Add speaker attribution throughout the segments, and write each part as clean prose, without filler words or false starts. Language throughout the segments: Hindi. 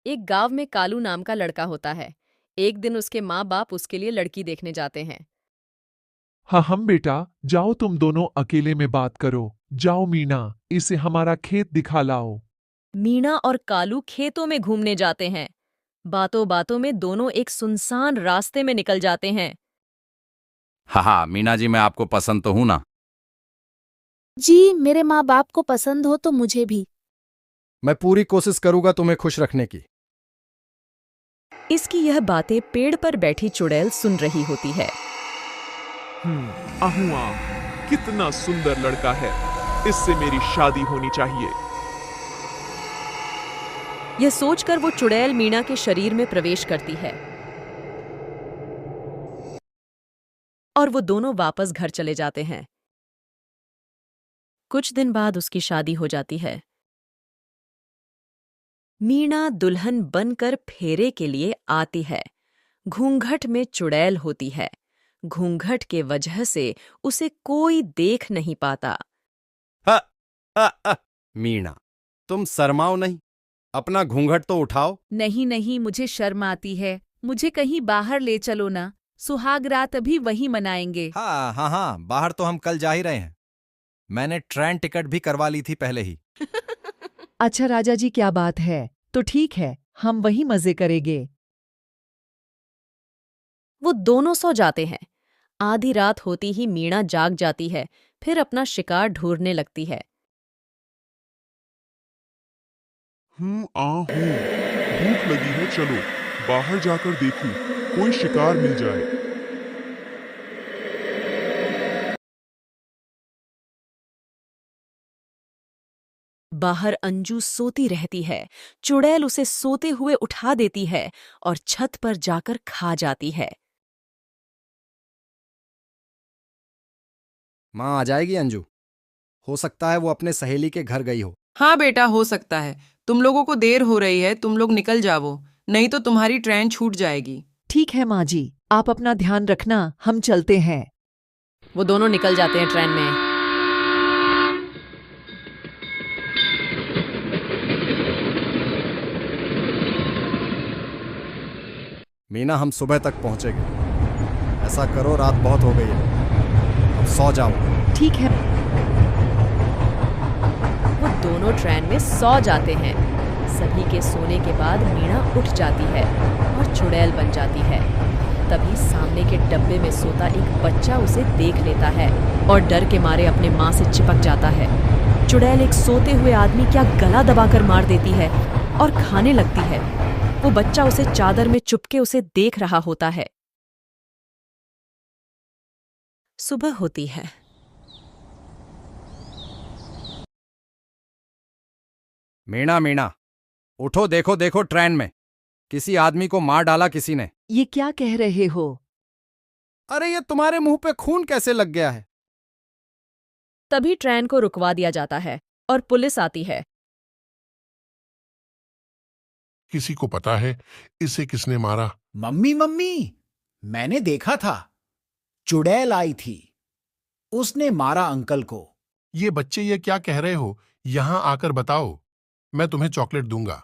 Speaker 1: एक गांव में कालू नाम का लड़का होता है। एक दिन उसके माँ बाप उसके लिए लड़की देखने जाते हैं।
Speaker 2: हाँ हम बेटा, जाओ तुम दोनों अकेले में बात करो। जाओ मीना, इसे हमारा खेत दिखा लाओ।
Speaker 1: मीना और कालू खेतों में घूमने जाते हैं। बातों बातों में दोनों एक सुनसान रास्ते में निकल जाते हैं।
Speaker 3: हाँ हाँ मीना जी, मैं आपको पसंद तो हूं ना।
Speaker 4: जी, मेरे माँ बाप को पसंद हो तो मुझे भी।
Speaker 5: मैं पूरी कोशिश करूंगा तुम्हें खुश रखने की।
Speaker 1: इसकी यह बातें पेड़ पर बैठी चुड़ैल सुन रही होती है।
Speaker 2: अहुआ, कितना सुंदर लड़का है, इससे मेरी शादी होनी चाहिए।
Speaker 1: यह सोचकर वो चुड़ैल मीना के शरीर में प्रवेश करती है और वो दोनों वापस घर चले जाते हैं। कुछ दिन बाद उसकी शादी हो जाती है। मीना दुल्हन बनकर फेरे के लिए आती है। घूंघट में चुड़ैल होती है। घूंघट के वजह से उसे कोई देख नहीं पाता।
Speaker 5: हा, हा। मीना, तुम शर्माओ नहीं, अपना घूंघट तो उठाओ।
Speaker 6: नहीं नहीं, मुझे शर्म आती है। मुझे कहीं बाहर ले चलो ना। सुहाग रात अभी वहीं मनाएंगे।
Speaker 5: हाँ हाँ हाँ, बाहर तो हम कल जा ही रहे हैं। मैंने ट्रेन टिकट भी करवा ली थी पहले ही।
Speaker 7: अच्छा राजा जी, क्या बात है? तो ठीक है, हम वही मजे करेंगे।
Speaker 1: वो दोनों सो जाते हैं। आधी रात होती ही मीना जाग जाती है, फिर अपना शिकार ढूंढने लगती है।
Speaker 2: भूख लगी है, चलो बाहर जाकर देखूं, कोई शिकार मिल जाए।
Speaker 1: बाहर अंजू सोती रहती है। चुड़ैल उसे सोते हुए उठा देती है और छत पर जाकर खा जाती है।
Speaker 5: माँ आ जाएगी अंजू। हो सकता है वो अपने सहेली के घर गई हो।
Speaker 8: हाँ बेटा, हो सकता है। तुम लोगों को देर हो रही है, तुम लोग निकल जाओ, नहीं तो तुम्हारी ट्रेन छूट जाएगी।
Speaker 7: ठीक है माँ जी, आप अपना ध्यान रखना, हम चलते हैं।
Speaker 1: वो दोनों निकल जाते हैं ट्रेन में।
Speaker 5: मीना, हम सुबह तक पहुंचेंगे। ऐसा करो, रात बहुत हो गई है, अब सो जाओ।
Speaker 7: ठीक है।
Speaker 1: वो दोनों ट्रेन में सो जाते हैं। सभी के सोने के बाद मीना उठ जाती है और चुड़ैल बन जाती है। तभी सामने के डब्बे में सोता एक बच्चा उसे देख लेता है और डर के मारे अपने माँ से चिपक जाता है। चुड़ैल एक सोते हुए आदमी क्या गला दबाकर मार देती है और खाने लगती है। वो बच्चा उसे चादर में चुपके उसे देख रहा होता है। सुबह होती है।
Speaker 5: मीना मीना, उठो, देखो देखो, ट्रेन में किसी आदमी को मार डाला किसी ने।
Speaker 7: ये क्या कह रहे हो?
Speaker 5: अरे ये तुम्हारे मुंह पे खून कैसे लग गया है?
Speaker 1: तभी ट्रेन को रुकवा दिया जाता है और पुलिस आती है।
Speaker 9: किसी को पता है इसे किसने मारा?
Speaker 10: मम्मी मम्मी, मैंने देखा था, चुड़ैल आई थी, उसने मारा अंकल को।
Speaker 9: ये बच्चे ये क्या कह रहे हो? यहां आकर बताओ, मैं तुम्हें चॉकलेट दूंगा।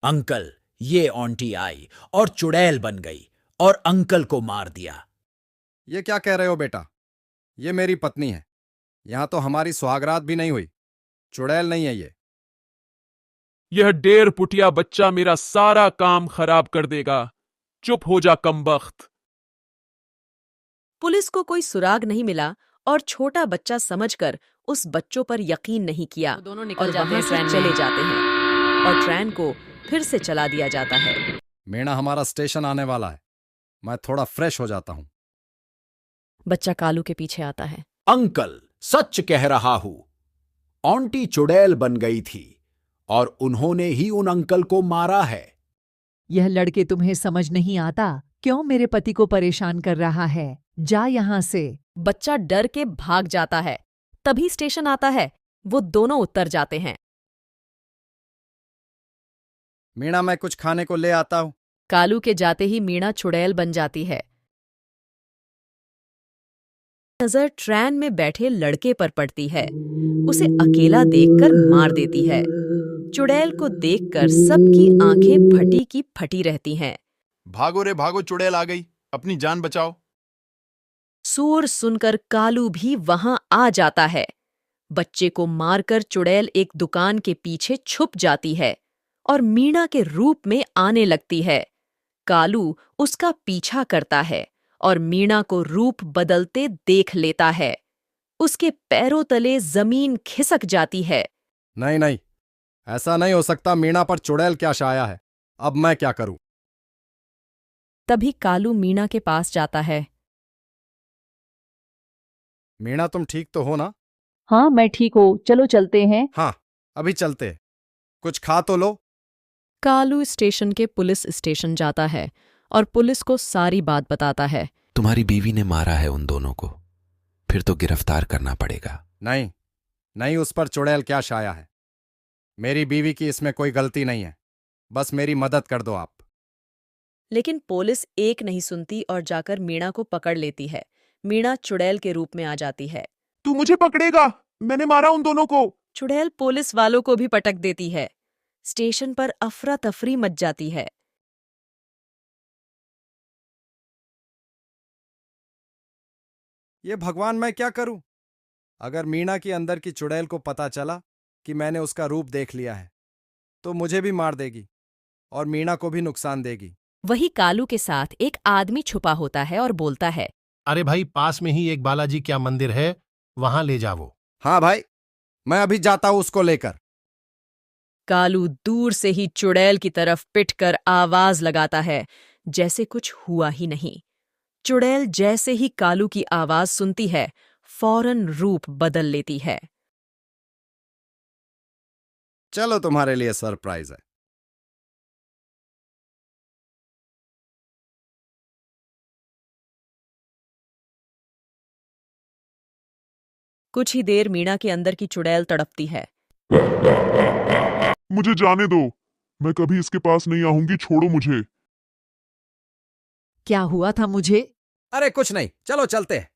Speaker 10: अंकल, ये आंटी आई और चुड़ैल बन गई और अंकल को मार दिया।
Speaker 5: ये क्या कह रहे हो बेटा? ये मेरी पत्नी है। यहां तो हमारी सुहागरात भी नहीं हुई। चुड़ैल नहीं है ये।
Speaker 2: यह डेढ़ पुटिया बच्चा मेरा सारा काम खराब कर देगा। चुप हो जा कमबख्त।
Speaker 1: पुलिस को कोई सुराग नहीं मिला और छोटा बच्चा समझकर उस बच्चों पर यकीन नहीं किया और वहां से चले जाते हैं और ट्रेन को फिर से चला दिया जाता है।
Speaker 5: मीना, हमारा स्टेशन आने वाला है, मैं थोड़ा फ्रेश हो जाता हूं।
Speaker 1: बच्चा कालू के पीछे आता है।
Speaker 10: अंकल, सच कह रहा हूं, आंटी चुड़ैल बन गई थी और उन्होंने ही उन अंकल को मारा है।
Speaker 7: यह लड़के तुम्हें समझ नहीं आता? क्यों मेरे पति को परेशान कर रहा है? जा यहाँ से।
Speaker 1: बच्चा डर के भाग जाता है। तभी स्टेशन आता है। वो दोनों उतर जाते हैं।
Speaker 5: मीना, मैं कुछ खाने को ले आता हूं।
Speaker 1: कालू के जाते ही मीना चुड़ैल बन जाती है। नजर ट्रेन में बैठे लड़के पर पड़ती है। उसे अकेला देखकर मार देती है। चुड़ैल को देखकर सबकी आंखें फटी की फटी रहती हैं।
Speaker 11: भागो रे भागो, चुड़ैल आ गई, अपनी जान बचाओ।
Speaker 1: शोर सुनकर कालू भी वहां आ जाता है। बच्चे को मारकर चुड़ैल एक दुकान के पीछे छुप जाती है और मीणा के रूप में आने लगती है। कालू उसका पीछा करता है और मीणा को रूप बदलते देख लेता है। उसके पैरों तले जमीन खिसक जाती है।
Speaker 5: नहीं नहीं, ऐसा नहीं हो सकता। मीणा पर चुड़ैल क्या छाया है? अब मैं क्या करूं?
Speaker 1: तभी कालू मीणा के पास जाता है।
Speaker 5: मीणा, तुम ठीक तो हो ना?
Speaker 7: हाँ मैं ठीक हूँ, चलो चलते हैं।
Speaker 5: हाँ, अभी चलते हैं। कुछ खा तो लो।
Speaker 1: कालू स्टेशन के पुलिस स्टेशन जाता है और पुलिस को सारी बात बताता है।
Speaker 3: तुम्हारी बीवी ने मारा है उन दोनों को, फिर तो गिरफ्तार करना पड़ेगा।
Speaker 5: नहीं नहीं, उस पर चुड़ैल क्या छाया है? मेरी बीवी की इसमें कोई गलती नहीं है। बस मेरी मदद कर दो आप।
Speaker 1: लेकिन पुलिस एक नहीं सुनती और जाकर मीणा को पकड़ लेती है। मीणा चुड़ैल के रूप में आ जाती है।
Speaker 2: तू मुझे पकड़ेगा? मैंने मारा उन दोनों को।
Speaker 1: चुड़ैल पुलिस वालों को भी पटक देती है। स्टेशन पर अफरा तफरी मच जाती है।
Speaker 5: ये भगवान, मैं क्या करूं? अगर मीणा की अंदर की चुड़ैल को पता चला कि मैंने उसका रूप देख लिया है तो मुझे भी मार देगी और मीणा को भी नुकसान देगी।
Speaker 1: वही कालू के साथ एक आदमी छुपा होता है और बोलता है।
Speaker 9: अरे भाई, पास में ही एक बालाजी क्या मंदिर है, वहां ले जाओ।
Speaker 5: हाँ भाई, मैं अभी जाता हूं उसको लेकर।
Speaker 1: कालू दूर से ही चुड़ैल की तरफ पिटकर आवाज लगाता है, जैसे कुछ हुआ ही नहीं। चुड़ैल जैसे ही कालू की आवाज सुनती है, फौरन रूप बदल लेती है।
Speaker 5: चलो, तुम्हारे लिए सरप्राइज है।
Speaker 1: कुछ ही देर मीणा के अंदर की चुड़ैल तड़पती है।
Speaker 2: मुझे जाने दो, मैं कभी इसके पास नहीं आऊंगी, छोड़ो मुझे।
Speaker 7: क्या हुआ था मुझे?
Speaker 5: अरे कुछ नहीं, चलो चलते हैं।